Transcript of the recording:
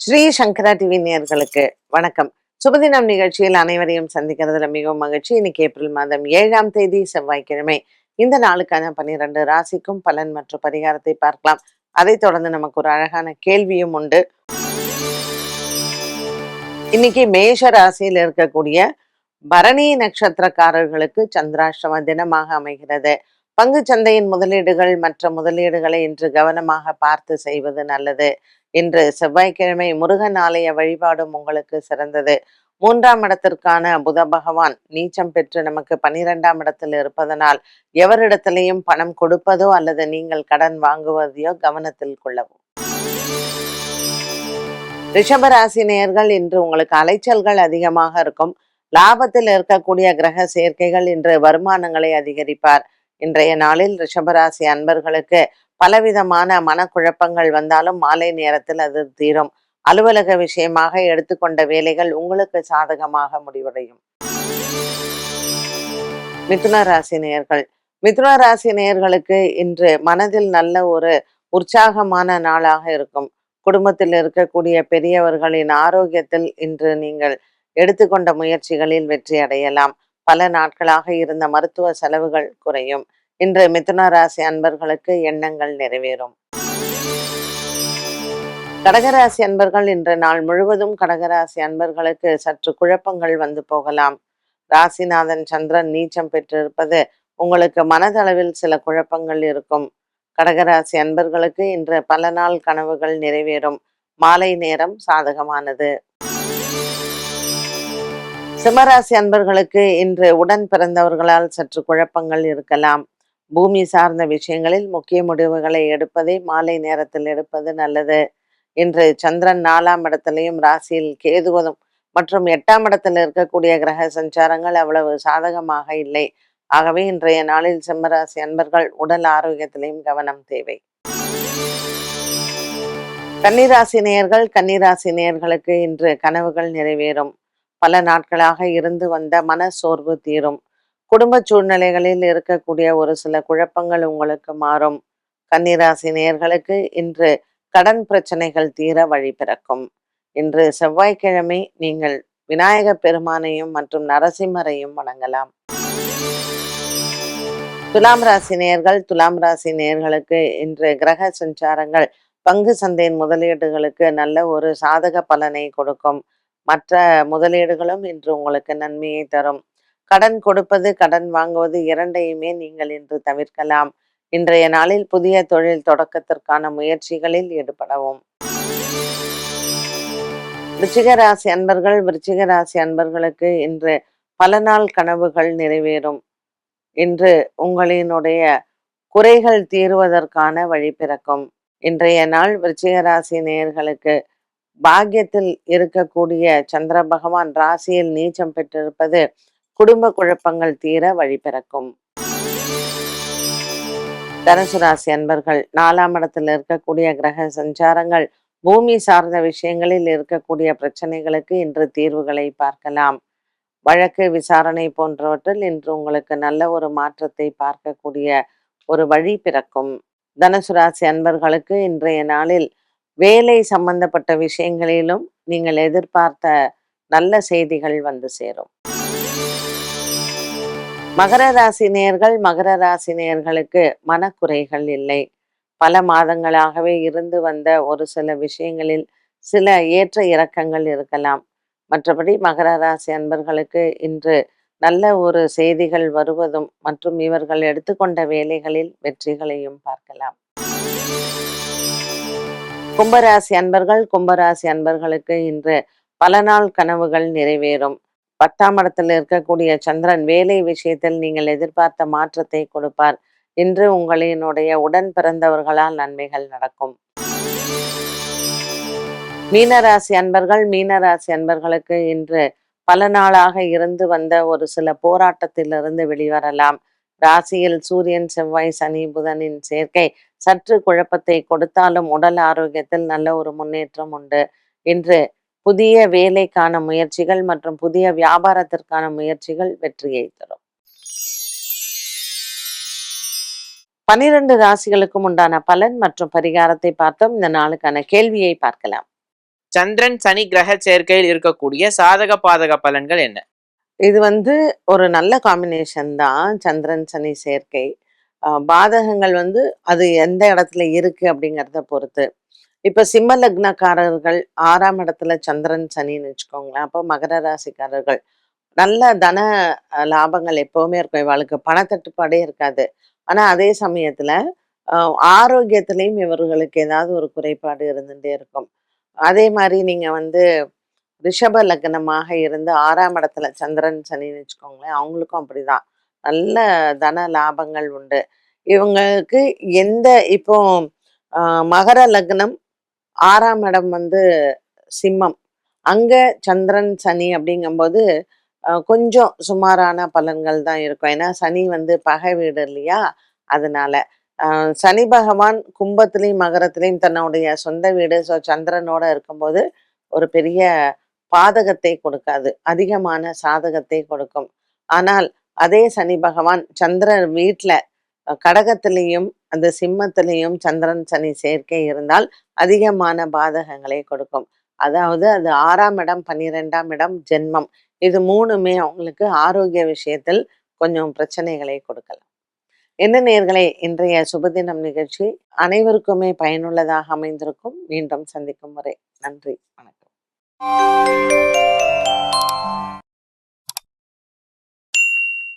ஸ்ரீ சங்கரா TV நேயர்களுக்கு வணக்கம். சுபதினம் நிகழ்ச்சியில் அனைவரையும் சந்திக்கிறதுல மிகவும் மகிழ்ச்சி. இன்னைக்கு ஏப்ரல் மாதம் 7ஆம் தேதி செவ்வாய்க்கிழமை. இந்த நாளுக்கான 12 ராசிக்கும் பலன் மற்றும் பரிகாரத்தை பார்க்கலாம். அதைத் தொடர்ந்து நமக்கு ஒரு அழகான கேள்வியும் உண்டு. இன்னைக்கு மேஷ ராசியில் இருக்கக்கூடிய பரணி நட்சத்திரக்காரர்களுக்கு சந்திராஷ்டம தினமாக அமைகிறது. பங்கு சந்தையின் முதலீடுகள் மற்ற முதலீடுகளை இன்று கவனமாக பார்த்து செய்வது நல்லது. இன்று செவ்வாய்க்கிழமை முருகன் ஆலய வழிபாடும் உங்களுக்கு சிறந்தது. 3ஆம் இடத்திற்கான புத பகவான் நீச்சம் பெற்று நமக்கு 12ஆம் இடத்தில் இருப்பதனால் எவரிடத்திலையும் பணம் கொடுப்பதோ அல்லது நீங்கள் கடன் வாங்குவதையோ கவனத்தில் கொள்ளவும். ரிஷபராசி நேயர்கள், இன்று உங்களுக்கு அலைச்சல்கள் அதிகமாக இருக்கும். லாபத்தில் இருக்கக்கூடிய கிரக சேர்க்கைகள் இன்று வருமானங்களை அதிகரிப்பார். இன்றைய நாளில் ரிஷபராசி அன்பர்களுக்கு பலவிதமான மனக்குழப்பங்கள் வந்தாலும் மாலை நேரத்தில் அது தீரும். அலுவலக விஷயமாக எடுத்துக்கொண்ட வேலைகள் உங்களுக்கு சாதகமாக முடிவடையும். மிதுன ராசி நேயர்கள், மிதுன ராசி நேயர்களுக்கு இன்று மனதில் நல்ல ஒரு உற்சாகமான நாளாக இருக்கும். குடும்பத்தில் இருக்கக்கூடிய பெரியவர்களின் ஆரோக்கியத்தில் இன்று நீங்கள் எடுத்துக்கொண்ட முயற்சிகளில் வெற்றி அடையலாம். பல நாட்களாக இருந்த மருத்துவ செலவுகள் குறையும். இன்று மிதுன ராசி அன்பர்களுக்கு எண்ணங்கள் நிறைவேறும். கடகராசி அன்பர்கள், இன்று நாள் முழுவதும் கடகராசி அன்பர்களுக்கு சற்று குழப்பங்கள் வந்து போகலாம். ராசிநாதன் சந்திரன் நீச்சம் பெற்றிருப்பது உங்களுக்கு மனதளவில் சில குழப்பங்கள் இருக்கும். கடகராசி அன்பர்களுக்கு இன்று பல நாள் கனவுகள் நிறைவேறும். மாலை நேரம் சாதகமானது. சிம்மராசி அன்பர்களுக்கு இன்று உடன் பிறந்தவர்களால் சற்று குழப்பங்கள் இருக்கலாம். பூமி சார்ந்த விஷயங்களில் முக்கிய முடிவுகளை எடுப்பதை மாலை நேரத்தில் எடுப்பது நல்லது. இன்று சந்திரன் 4ஆம் இடத்திலையும் ராசியில் கேதுவதும் மற்றும் 8ஆம் இடத்தில் இருக்கக்கூடிய கிரக சஞ்சாரங்கள் அவ்வளவு சாதகமாக இல்லை. ஆகவே இன்றைய நாளில் சிம்மராசி அன்பர்கள் உடல் ஆரோக்கியத்திலையும் கவனம் தேவை. கன்னிராசி நேயர்கள், கன்னிராசி நேயர்களுக்கு இன்று கனவுகள் நிறைவேறும். பல நாட்களாக இருந்து வந்த மன சோர்வு தீரும். குடும்ப சூழ்நிலைகளில் இருக்கக்கூடிய ஒரு சில குழப்பங்கள் உங்களுக்கு மாறும். கன்னிராசி நேயர்களுக்கு இன்று கடன் பிரச்சனைகள் தீர வழி பிறக்கும். இன்று செவ்வாய்க்கிழமை நீங்கள் விநாயக பெருமானையும் மற்றும் நரசிம்மரையும் வணங்கலாம். துலாம் ராசி நேயர்கள், துலாம் ராசி நேயர்களுக்கு இன்று கிரக சஞ்சாரங்கள் பங்கு சந்தையின் முதலீடுகளுக்கு நல்ல ஒரு சாதக பலனை கொடுக்கும். மற்ற முதலீடுகளும் இன்று உங்களுக்கு நன்மையை தரும். கடன் கொடுப்பது கடன் வாங்குவது இரண்டையுமே நீங்கள் இன்று தவிர்க்கலாம். இன்றைய நாளில் புதிய தொழில் தொடக்கத்திற்கான முயற்சிகளில் ஈடுபடவும். விருச்சிக ராசி அன்பர்கள், விருச்சிக ராசி அன்பர்களுக்கு இன்று பல நாள் கனவுகள் நிறைவேறும். இன்று உங்களினுடைய குறைகள் தீருவதற்கான வழி பிறக்கும். இன்றைய நாள் விருச்சிக ராசி நேயர்களுக்கு பாக்கியத்தில் இருக்கக்கூடிய சந்திர பகவான் ராசியில் நீச்சம் பெற்றிருப்பது குடும்ப குழப்பங்கள் தீர வழி பிறக்கும். தனுசு ராசி அன்பர்கள், 4ஆம் இடத்தில் இருக்கக்கூடிய கிரக சஞ்சாரங்கள் பூமி சார்ந்த விஷயங்களில் இருக்கக்கூடிய பிரச்சனைகளுக்கு இன்று தீர்வுகளை பார்க்கலாம். வழக்கு விசாரணை போன்றவற்றில் இன்று உங்களுக்கு நல்ல ஒரு மாற்றத்தை பார்க்கக்கூடிய ஒரு வழி பிறக்கும். தனுசு ராசி அன்பர்களுக்கு இன்றைய நாளில் வேலை சம்பந்தப்பட்ட விஷயங்களிலும் நீங்கள் எதிர்பார்த்த நல்ல செய்திகள் வந்து சேரும். மகர ராசி நேயர்கள், மகர ராசி நேயர்களுக்கு மனக்குறைகள் இல்லை. பல மாதங்களாகவே இருந்து வந்த ஒரு சில விஷயங்களில் சில ஏற்ற இறக்கங்கள் இருக்கலாம். மற்றபடி மகர ராசி அன்பர்களுக்கு இன்று நல்ல ஒரு செய்திகள் வருவதும் மற்றும் இவர்கள் எடுத்துக்கொண்ட வேலைகளில் வெற்றிகளையும் பார்க்கலாம். கும்பராசி அன்பர்கள், கும்பராசி அன்பர்களுக்கு இன்று பல நாள் கனவுகள் நிறைவேறும். 10ஆம் இடத்தில் இருக்கக்கூடிய சந்திரன் வேலை விஷயத்தில் நீங்கள் எதிர்பார்த்த மாற்றத்தை கொடுப்பார். இன்று உங்களினுடைய உடன் பிறந்தவர்களால் நன்மைகள் நடக்கும். மீனராசி அன்பர்கள், மீனராசி அன்பர்களுக்கு இன்று பல நாளாக இருந்து வந்த ஒரு சில போராட்டத்திலிருந்து வெளிவரலாம். ராசியில் சூரியன் செவ்வாய் சனி புதனின் சேர்க்கை சற்று குழப்பத்தை கொடுத்தாலும் உடல் ஆரோக்கியத்தில் நல்ல ஒரு முன்னேற்றம் உண்டு. இன்று புதிய வேலைக்கான முயற்சிகள் மற்றும் புதிய வியாபாரத்திற்கான முயற்சிகள் வெற்றியை தரும். 12 ராசிகளுக்கும் உண்டான பலன் மற்றும் பரிகாரத்தை பார்த்தோம். இந்த நாளுக்கான கேள்வியை பார்க்கலாம். சந்திரன் சனி கிரக சேர்க்கையில் இருக்கக்கூடிய சாதக பாதக பலன்கள் என்ன? இது வந்து ஒரு நல்ல காம்பினேஷன் தான். சந்திரன் சனி சேர்க்கை. பாதகங்கள் வந்து அது எந்த இடத்துல இருக்கு அப்படிங்கிறத பொறுத்து. இப்ப சிம்ம லக்னக்காரர்கள் 6ஆம் இடத்துல சந்திரன் சனின்னு வச்சுக்கோங்களேன். அப்போ மகர ராசிக்காரர்கள் நல்ல தன லாபங்கள் எப்பவுமே இருக்கும். இவாளுக்கு பணத்தட்டுப்பாடே இருக்காது. ஆனா அதே சமயத்துல அ ஆரோக்கியத்திலயும் இவர்களுக்கு ஏதாவது ஒரு குறைபாடு இருந்துட்டே இருக்கும். அதே மாரி நீங்க வந்து ரிஷப லக்னமாக இருந்து 6ஆம் இடத்துல சந்திரன் சனின்னு வச்சுக்கோங்களேன். அவங்களுக்கும் அப்படிதான். நல்ல தன லாபங்கள் உண்டு. இவங்களுக்கு எந்த இப்போ அ மகர லக்னம் 6ஆம் இடம் வந்து சிம்மம். அங்க சந்திரன், சனி அப்படிங்கும்போது கொஞ்சம் சுமாரான பலன்கள் தான் இருக்கும். ஏன்னா சனி வந்து பகை வீடு இல்லையா? அதனால. அ சனி பகவான் கும்பத்திலயும், மகரத்திலயும் தன்னுடைய சொந்த வீடு சந்திரனோட இருக்கும்போது, ஒரு பெரிய பாதகத்தை கொடுக்காது. அதிகமான சாதகத்தை கொடுக்கும். ஆனால் அதே சனி பகவான் சந்திரன் வீட்ல கடகத்திலயும், அந்த சிம்மத்திலயும் சந்திரன், சனி சேர்க்கை இருந்தால் அதிகமான பாதகங்களை கொடுக்கும். அதாவது அது 6ஆம் இடம், 12ஆம் இடம், ஜென்மம். இது 3மே அவங்களுக்கு ஆரோக்கிய விஷயத்தில் கொஞ்சம் பிரச்சனைகளை கொடுக்கலாம். என்ன நேயர்களே, இன்றைய சுபதினம் நிகழ்ச்சி அனைவருக்குமே பயனுள்ளதாக அமைந்திருக்கும். மீண்டும் சந்திக்கும் வரை நன்றி, வணக்கம்.